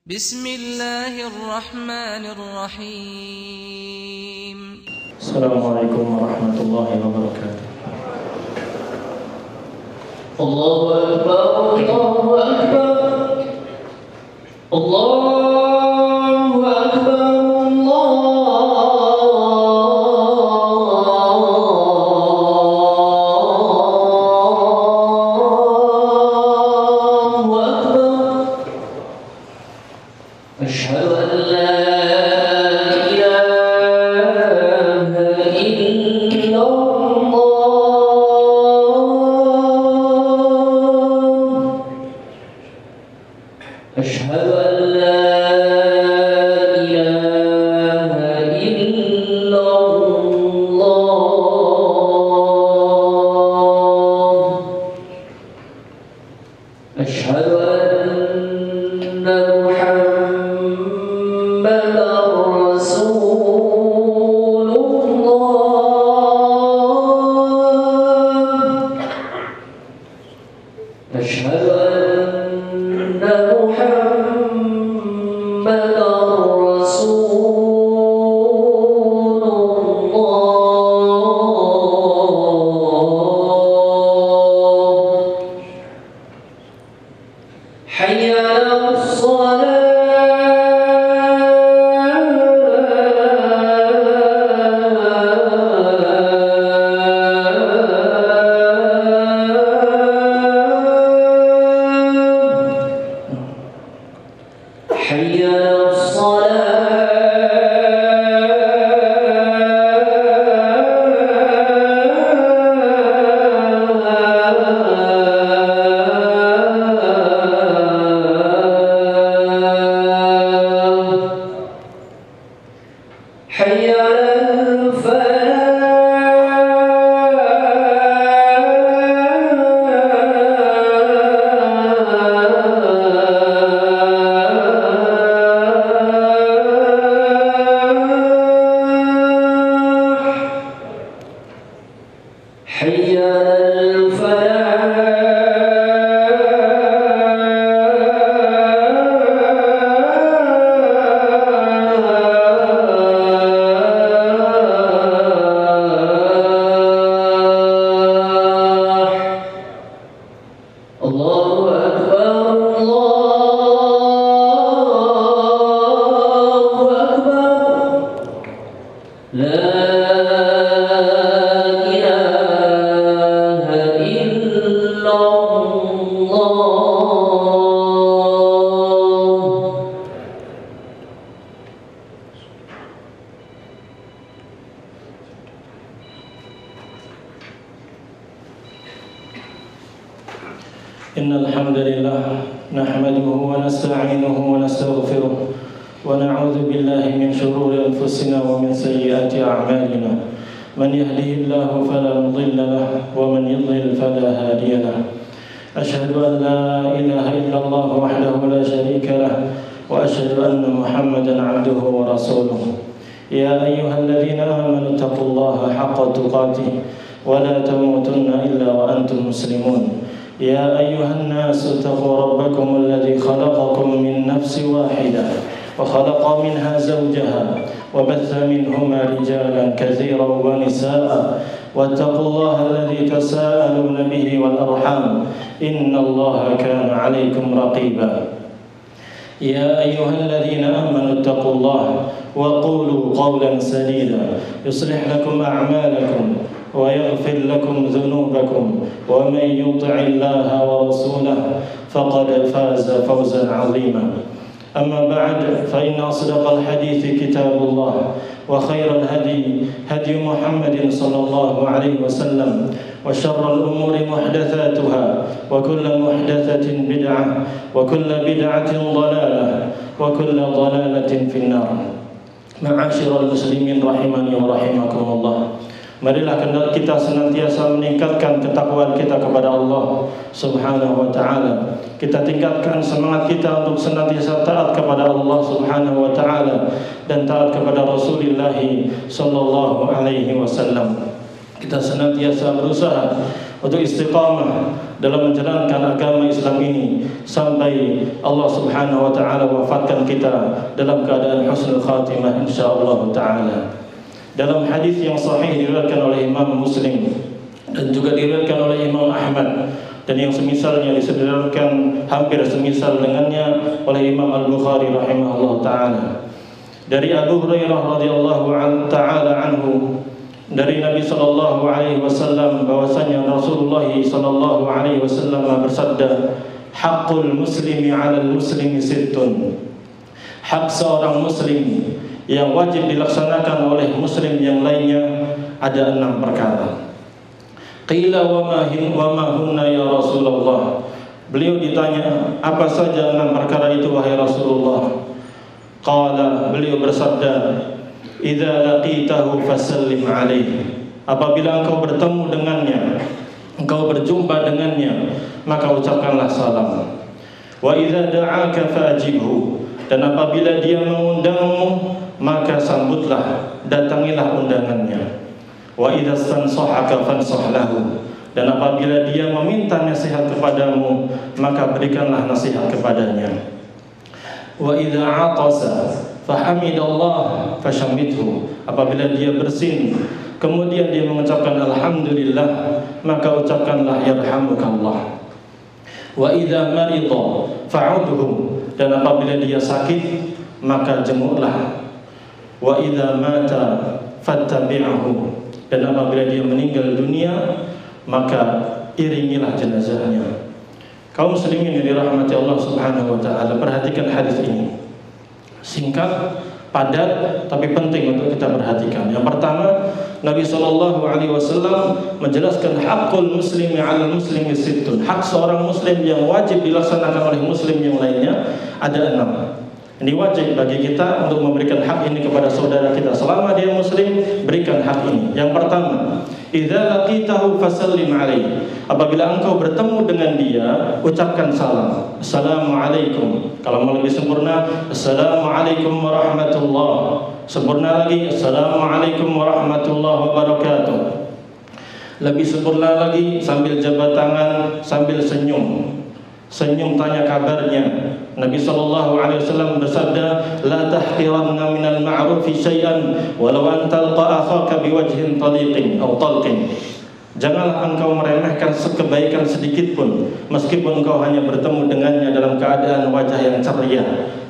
Bismillahirrahmanirrahim. Assalamualaikum warahmatullahi wabarakatuh. Allahu Akbar, Allahu Akbar, Allahu Akbar, Allahu Akbar. Asyhadu an la أشهد أن لا إله إلا الله أشهد أن محمدا رسول الله أشهد أن محمدا رسول الله حي على حي على الصلاة حي على حي على الفلاح الله أكبر الله أكبر لا إله إلا الله إن الحمد لله نحمده ونستعينه ونستغفره ونعوذ بالله من شرور أنفسنا ومن سيئات أعمالنا من يهده الله فلا مضل له ومن يضلل فلا هادي له أشهد أن لا إله إلا الله وحده لا شريك له وأشهد أن محمدا عبده ورسوله يا أيها الذين آمنوا اتقوا الله حق تقاته ولا تموتن إلا وأنتم مسلمون يا أيها الناس اتقوا ربكم الذي خلقكم من نفس واحدة وخلق منها زوجها وبث منهما رجالا كثيرا ونساء واتقوا الله الذي تساءلون به والأرحام إن الله كان عليكم رقيبا يا أيها الذين آمنوا اتقوا الله وقولوا قولا سديدا يصلح لكم أعمالكم ويغفر لكم ذنوبكم ومن يطع الله ورسوله فقد فاز فوزا عظيما أما بعد فإن أصدق الحديث كتاب الله وخير الهدي هدي محمد صلى الله عليه وسلم وشر الأمور محدثاتها وكل محدثة بدعة وكل بدعة ضلالة وكل ضلالة في النار معاشر المسلمين رحمني ورحمكم الله. Marilah kita senantiasa meningkatkan ketakwaan kita kepada Allah Subhanahu wa ta'ala. Kita tingkatkan semangat kita untuk senantiasa taat kepada Allah Subhanahu wa ta'ala dan taat kepada Rasulullah sallallahu alaihi wasallam. Kita senantiasa berusaha untuk istiqamah dalam menjalankan agama Islam Islam ini sampai Allah Subhanahu wa taala wafatkan kita dalam keadaan husnul khatimah insyaallah taala. Dalam hadis yang sahih diriwayatkan oleh Imam Muslim dan juga diriwayatkan oleh Imam Ahmad dan yang semisalnya disebutkan hampir semisal dengannya oleh Imam Al-Bukhari rahimahullah taala. Dari Abu Hurairah radhiyallahu taala anhu dari Nabi sallallahu alaihi wasallam bahwasanya Rasulullah sallallahu alaihi wasallam bersabda, "Haqqul muslimi 'alal muslimi sittun." Hak seorang muslim yang wajib dilaksanakan oleh muslim yang lainnya ada 6 perkara. Qila wa ma hunna ya Rasulullah. Beliau ditanya, apa saja 6 perkara itu wahai Rasulullah? Qala, beliau bersabda, idza laqitahu fasallim alaihi. Apabila engkau bertemu dengannya, engkau berjumpa dengannya, maka ucapkanlah salam. Wa idza da'aka fajibhu. Dan apabila dia mengundangmu, maka sambutlah, datangilah undangannya. Wa idza stansahaka fansah lahu. Dan apabila dia meminta nasihat kepadamu, maka berikanlah nasihat kepadanya. Wa idza 'atasa fahamidallah fashammithu. Apabila dia bersin kemudian dia mengucapkan alhamdulillah, maka ucapkanlah yarhamukallah. Wa idza marida fa'udhu. Dan apabila dia sakit, maka jenguklah. Wa idza mata fattabi'ahu. Dan apabila dia meninggal dunia, maka iringilah jenazahnya. Kaum muslimin yang dirahmati Allah Subhanahu wa taala, perhatikan hadis ini. Singkat, padat, tapi penting untuk kita perhatikan. Yang pertama, Nabi sallallahu alaihi wasallam menjelaskan haqqul muslimi 'alal muslimi sittun. Hak seorang muslim yang wajib dilaksanakan oleh muslim yang lainnya ada 6. Ini wajib bagi kita untuk memberikan hak ini kepada saudara kita. Selama dia muslim, berikan hak ini. Yang pertama, idza laqitahu fasallim alaihi. Apabila engkau bertemu dengan dia, ucapkan salam. Assalamualaikum. Kalau mau lebih sempurna, assalamualaikum warahmatullah. Sempurna lagi, assalamualaikum warahmatullahi wabarakatuh. Lebih sempurna lagi, sambil jabat tangan, sambil senyum. Senyum tanya kabarnya. Nabi sallallahu alaihi wasallam bersabda, la tahqiranna minal ma'rufi syai'an walau an talqa akhaka biwajhin taliqin atau talqin. Janganlah engkau meremehkan kebaikan sedikit pun, meskipun engkau hanya bertemu dengannya dalam keadaan wajah yang ceria,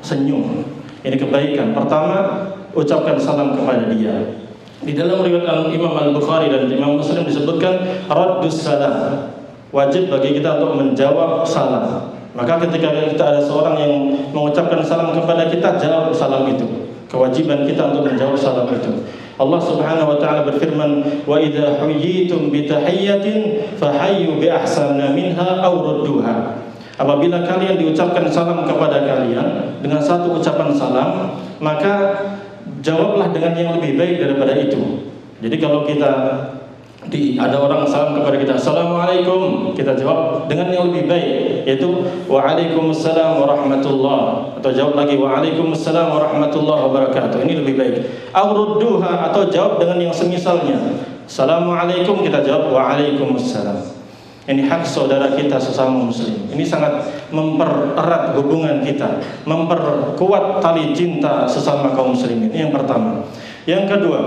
senyum. Ini kebaikan. Pertama, ucapkan salam kepada dia. Di dalam riwayat Imam Al-Bukhari dan Imam Muslim disebutkan raddus salam. Wajib bagi kita untuk menjawab salam. Maka ketika kita ada seorang yang mengucapkan salam kepada kita, jawab salam itu. Kewajiban kita untuk menjawab salam itu. Allah Subhanahu wa taala berfirman, "Wa idza huyyitum bi tahiyyatin fahayyu bi ahsana minha aw rudduha." Apabila kalian diucapkan salam kepada kalian dengan satu ucapan salam, maka jawablah dengan yang lebih baik daripada itu. Jadi kalau kita ada orang salam kepada kita, assalamualaikum, kita jawab dengan yang lebih baik, yaitu waalaikumsalam warahmatullah, atau jawab lagi waalaikumsalam warahmatullahi wabarakatuh. Ini lebih baik. Aurudduha, atau jawab dengan yang semisalnya. Assalamualaikum, kita jawab waalaikumsalam. Ini hak saudara kita sesama muslim. Ini sangat mempererat hubungan kita, memperkuat tali cinta sesama kaum muslimin. Ini yang pertama. Yang kedua,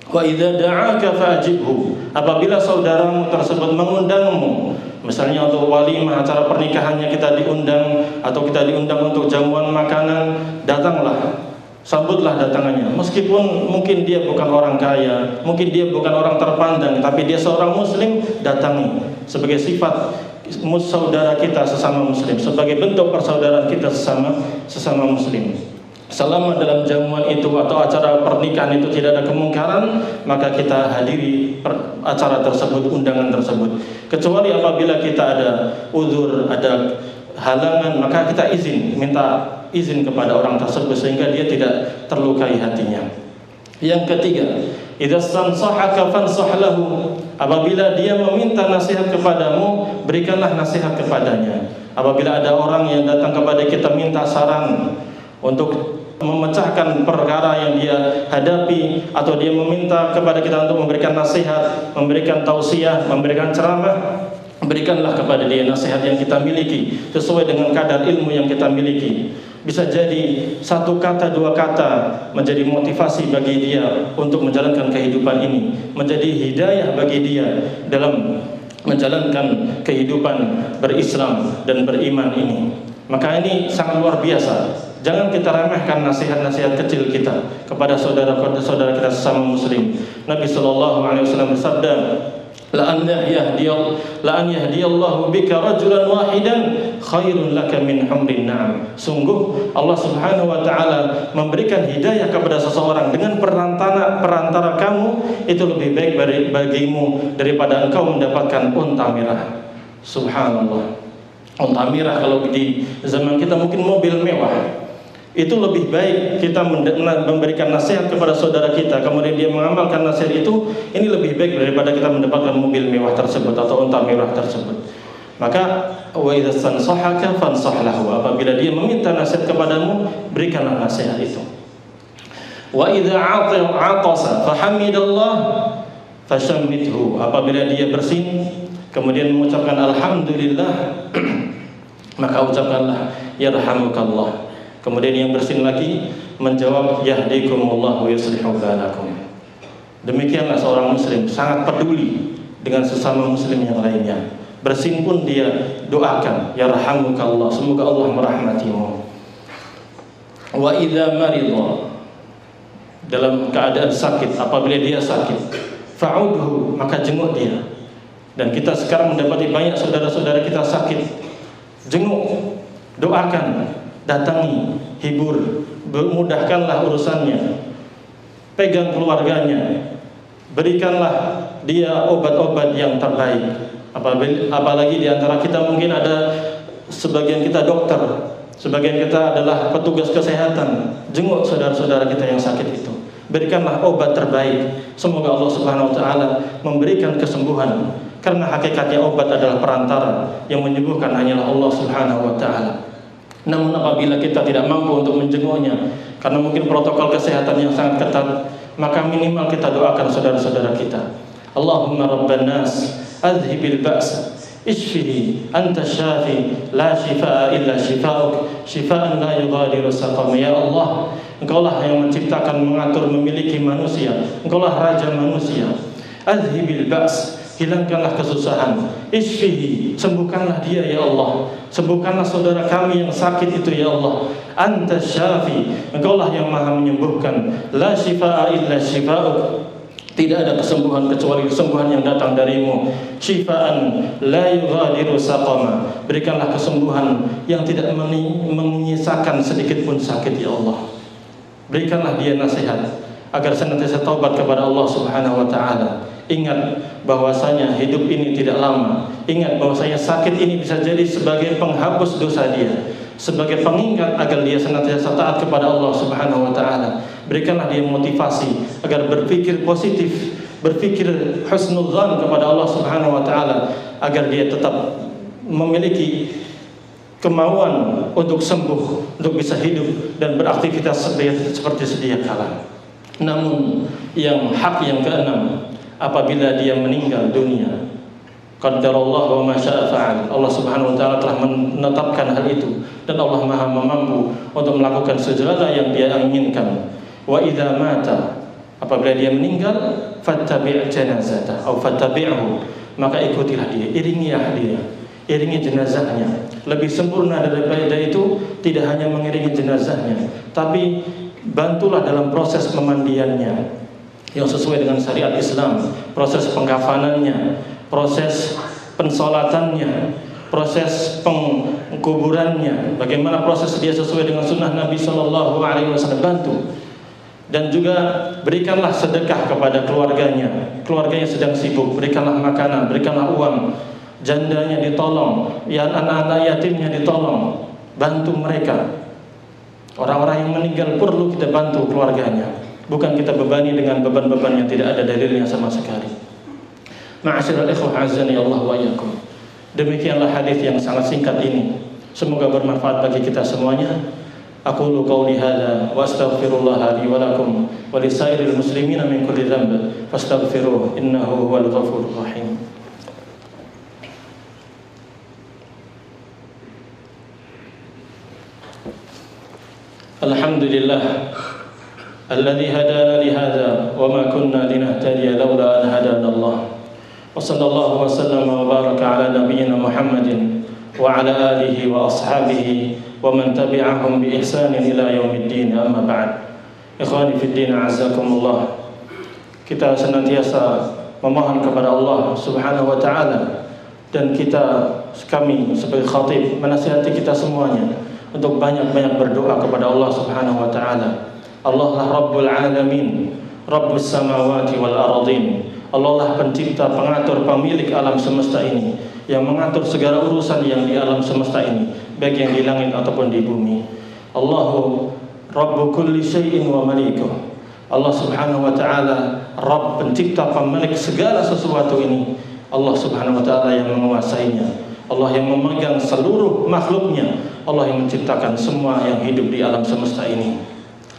wa idza da'aka fajibhu. Apabila saudaramu tersebut mengundangmu, misalnya untuk walimah, acara pernikahannya kita diundang, atau kita diundang untuk jamuan makanan, datanglah, sambutlah datangannya. Meskipun mungkin dia bukan orang kaya, mungkin dia bukan orang terpandang, tapi dia seorang muslim, datangi. Sebagai sifat saudara kita sesama muslim, sebagai bentuk persaudaraan kita sesama muslim. Selama dalam jamuan itu atau acara pernikahan itu tidak ada kemungkaran, maka kita hadiri acara tersebut, undangan tersebut. Kecuali apabila kita ada uzur, ada halangan, maka kita minta izin kepada orang tersebut sehingga dia tidak terlukai hatinya. Yang ketiga, idza stansahaka fansah lahu. Apabila dia meminta nasihat kepadamu, berikanlah nasihat kepadanya. Apabila ada orang yang datang kepada kita minta saran untuk memecahkan perkara yang dia hadapi, atau dia meminta kepada kita untuk memberikan nasihat, memberikan tausiah, memberikan ceramah, Berikanlah kepada dia nasihat yang kita miliki sesuai dengan kadar ilmu yang kita miliki. Bisa jadi satu kata, dua kata menjadi motivasi bagi dia untuk menjalankan kehidupan ini, menjadi hidayah bagi dia dalam menjalankan kehidupan berislam dan beriman ini. Maka ini sangat luar biasa. Jangan kita remehkan nasihat-nasihat kecil kita kepada saudara-saudara kita sesama muslim. Nabi SAW bersabda, La an yahdiyallahu bika rajulan wahidan khairun laka min humrin na'am. Sungguh Allah Subhanahu wa taala memberikan hidayah kepada seseorang dengan perantara kamu itu lebih baik bagimu daripada engkau mendapatkan unta merah. Subhanallah. Unta merah kalau di zaman kita mungkin mobil mewah. Itu lebih baik kita memberikan nasihat kepada saudara kita, kemudian dia mengamalkan nasihat itu, ini lebih baik daripada kita mendapatkan mobil mewah tersebut atau unta merah tersebut. Maka wa idza stansahaka fansah lahu, apabila dia meminta nasihat kepadamu, berikanlah nasihat itu. Wa idza atasa fahamidallah fashammithu, apabila dia bersin kemudian mengucapkan alhamdulillah maka ucapkanlah yarhamukallah. Kemudian yang bersin lagi menjawab yahdikumullah wa yuslihu balakum. Demikianlah seorang muslim sangat peduli dengan sesama muslim yang lainnya. Bersin pun dia doakan, yarhamukallah, semoga Allah merahmatimu. Wa idza marida, dalam keadaan sakit, apabila dia sakit, fa'udhu, maka jenguk dia. Dan kita sekarang mendapati banyak saudara-saudara kita sakit, jenguk, doakan, datangi, hibur, mudahkanlah urusannya, pegang keluarganya, berikanlah dia obat-obat yang terbaik. Apalagi di antara kita mungkin ada sebagian kita dokter, sebagian kita adalah petugas kesehatan. Jenguk saudara-saudara kita yang sakit itu, berikanlah obat terbaik. Semoga Allah Subhanahu wa taala memberikan kesembuhan, karena hakikatnya obat adalah perantara, yang menyembuhkan hanyalah Allah Subhanahu wa taala. Namun apabila kita tidak mampu untuk menjenguknya karena mungkin protokol kesehatan yang sangat ketat, maka minimal kita doakan saudara-saudara kita. Allahumma rabban nas adhibil ba'sa ishfihi anta syafi la shifaa illa shifaa'uk shifaan la yughadiru saqama. Ya Allah, Engkaulah yang menciptakan, mengatur, memiliki manusia. Engkaulah raja manusia. Adhibil ba's, hilangkanlah kesusahan. Ishfihi, sembuhkanlah dia ya Allah. Sembuhkanlah saudara kami yang sakit itu ya Allah. Anta syafi, Engkaulah yang maha menyembuhkan. La shifaa illa shifa'uk, tidak ada kesembuhan kecuali kesembuhan yang datang darimu. Shifaan la yughadiru saqama, berikanlah kesembuhan yang tidak menyisakan sedikit pun sakit ya Allah. Berikanlah dia nasihat agar senantiasa taubat kepada Allah Subhanahu wa taala. Ingat bahwasanya hidup ini tidak lama. Ingat bahwasanya sakit ini bisa jadi sebagai penghapus dosa dia, sebagai pengingat agar dia senantiasa taat kepada Allah Subhanahu wa taala. Berikanlah dia motivasi agar berpikir positif, berpikir husnudzan kepada Allah Subhanahu wa taala, agar dia tetap memiliki kemauan untuk sembuh, untuk bisa hidup dan beraktivitas seperti sedia kala. Namun yang hak yang keenam, apabila dia meninggal dunia, qadarallahu wa ma syaa fa'al, Allah Subhanahu wa taala telah menetapkan hal itu dan Allah Maha mampu untuk melakukan segala yang dia inginkan. Wa idza mata, apabila dia meninggal, fattabi' janazatah atau fattabi'hu, maka ikutilah dia, iringilah dia, iringi jenazahnya. Lebih sempurna daripada itu tidak hanya mengiringi jenazahnya, tapi bantulah dalam proses pemandiannya yang sesuai dengan syariat Islam, proses pengkafanannya, proses pensolatannya, proses pengkuburannya, bagaimana proses dia sesuai dengan sunnah Nabi Sallallahu Alaihi Wasallam. Bantu. Dan juga berikanlah sedekah kepada keluarganya. Keluarganya sedang sibuk, berikanlah makanan, berikanlah uang. Jandanya ditolong, ya anak-anak yatimnya ditolong. Bantu mereka. Orang-orang yang meninggal perlu kita bantu keluarganya, bukan kita bebani dengan beban-beban yang tidak ada dalilnya sama sekali. Ma'asyiral ikhwah azani Allah wa iyyakum. Demikianlah hadis yang sangat singkat ini. Semoga bermanfaat bagi kita semuanya. Aqulu qawli hadza wa astaghfirullah li wa lakum wa lisairil muslimina min kulli dhanb fastaghfiruhu innahu huwal ghafurur rahim. Alhamdulillah alladzi hadana li hadza wa ma kunna linahtadiya laula an hadana Allah. Wa sallallahu wa sallama wa baraka ala nabiyyina Muhammadin wa ala alihi wa ashabihi wa man tabi'ahum bi ihsanin ila yaumiddin. Amma ba'd. Ikhwani fid din, a'azzakumullah. Kita senantiasa memohon kepada Allah Subhanahu wa taala, dan kami sebagai khatib menasihati kita semuanya untuk banyak-banyak berdoa kepada Allah Subhanahu wa taala. Allah lah Rabbul Alamin, Rabbus Samawati wal Ardin. Allah lah pencipta, pengatur, pemilik alam semesta ini, yang mengatur segala urusan yang di alam semesta ini, baik yang di langit ataupun di bumi. Allahu Rabbu kulli syai'in wa malikuh. Allah Subhanahu wa taala Rabb, pencipta, pemilik segala sesuatu ini. Allah Subhanahu wa taala yang menguasainya. Allah yang memegang seluruh makhluknya. Allah yang menciptakan semua yang hidup di alam semesta ini.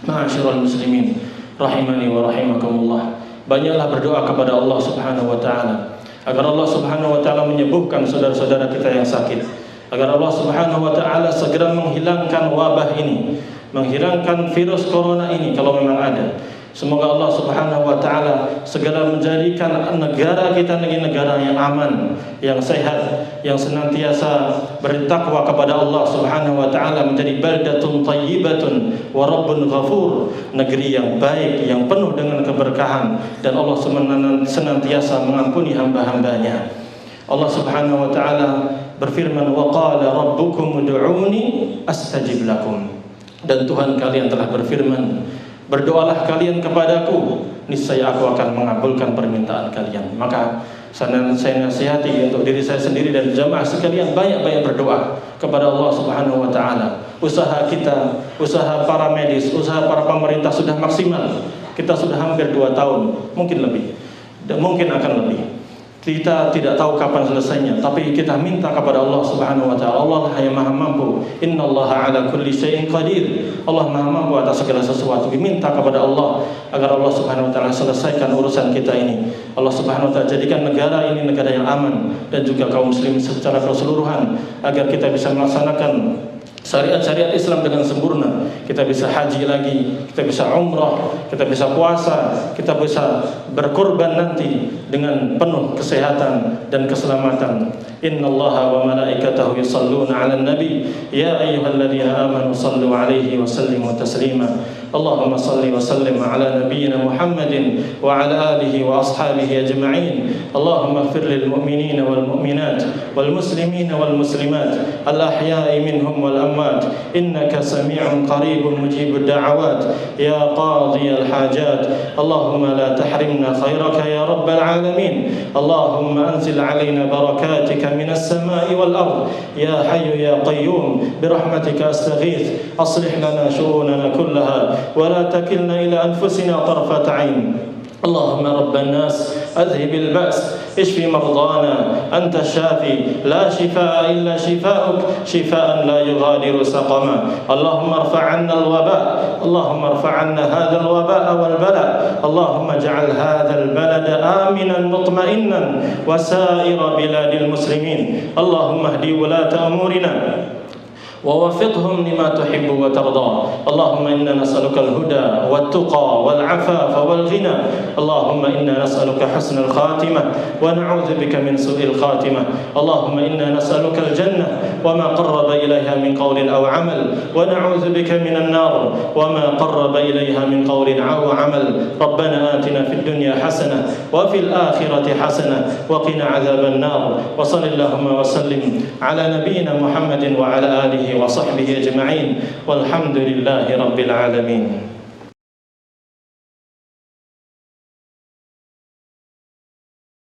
Ma'asyiral muslimin rahimani wa rahimakumullah. Banyaklah berdoa kepada Allah Subhanahu wa taala agar Allah Subhanahu wa taala menyembuhkan saudara-saudara kita yang sakit, agar Allah Subhanahu wa taala segera menghilangkan wabah ini, menghilangkan virus corona ini kalau memang ada. Semoga Allah Subhanahu wa taala segera menjadikan negara kita negara yang aman, yang sehat, yang senantiasa bertakwa kepada Allah Subhanahu wa taala, menjadi baldatun thayyibatun wa rabbun ghafur, negeri yang baik, yang penuh dengan keberkahan, dan Allah senantiasa mengampuni hamba-hambanya. Allah Subhanahu wa taala berfirman, wa qala rabbukum ud'uni astajib lakum. Dan Tuhan kalian telah berfirman, berdoalah kalian kepadaku, niscaya aku akan mengabulkan permintaan kalian. Maka saya nasihati untuk diri saya sendiri dan jamaah sekalian, banyak-banyak berdoa kepada Allah Subhanahu wa taala. Usaha kita, usaha para medis, usaha para pemerintah sudah maksimal. Kita sudah hampir 2 tahun, mungkin lebih, dan mungkin akan lebih. Kita tidak tahu kapan selesainya, tapi kita minta kepada Allah Subhanahu wa taala. Allah lah yang Maha Mampu. Innallaha ala kulli syai'in qadir. Allah Maha Mampu atas segala sesuatu. Diminta kepada Allah agar Allah Subhanahu wa taala selesaikan urusan kita ini. Allah Subhanahu wa taala jadikan negara ini negara yang aman, dan juga kaum muslimin secara keseluruhan, agar kita bisa melaksanakan syariat-syariat Islam dengan sempurna. Kita bisa haji lagi, kita bisa umrah, kita bisa puasa, kita bisa berkorban nanti dengan penuh kesehatan dan keselamatan. Innallaha wa malaikatahu yusalluna 'alan nabi ya ayyuhalladzina amanu sallu 'alaihi wa sallimu taslima. Allahumma salli wa sallim ala nabiyyina Muhammadin wa ala alihi wa ashabihi ajma'in. Allahumma ighfir lil mu'minina wal mu'minat wal muslimina wal muslimat al ahya'i minhum wal amwat innaka sami'un qaribun mujibud da'awat ya qadiyal hajat. Allahumma la tahrimna khairaka ya rabbal alamin. Allahumma anzil 'alaina barakatika minas sama'i wal ard ya hayyu ya qayyum birahmatika astaghith aslih lana shu'unana kullaha ولا تكلنا إلى أنفسنا طرفة عين. اللهم رب الناس أذهب البأس اشف مرضانا أنت الشافي لا شفاء إلا شفاءك شفاء لا يغادر سقما. اللهم ارفع عنا الوباء، اللهم ارفع عنا هذا الوباء والبلاء. اللهم اجعل هذا البلد آمنا مطمئنا وسائر بلاد المسلمين. اللهم اهد ولاة أمورنا ووفقهم لما تحب وترضى. اللهم إنا نسألك الهدى والتقى والعفاف والغنى. اللهم إنا نسألك حسن الخاتمة ونعوذ بك من سوء الخاتمة. اللهم إنا نسألك الجنة وما قرب إليها من قول أو عمل، ونعوذ بك من النار وما قرب إليها من قول أو عمل. ربنا آتنا في الدنيا حسنة وفي الآخرة حسنة وقنا عذاب النار. وصل اللهم وسلم على نبينا محمد وعلى آله وصحبه أجمعين والحمد لله رب العالمين.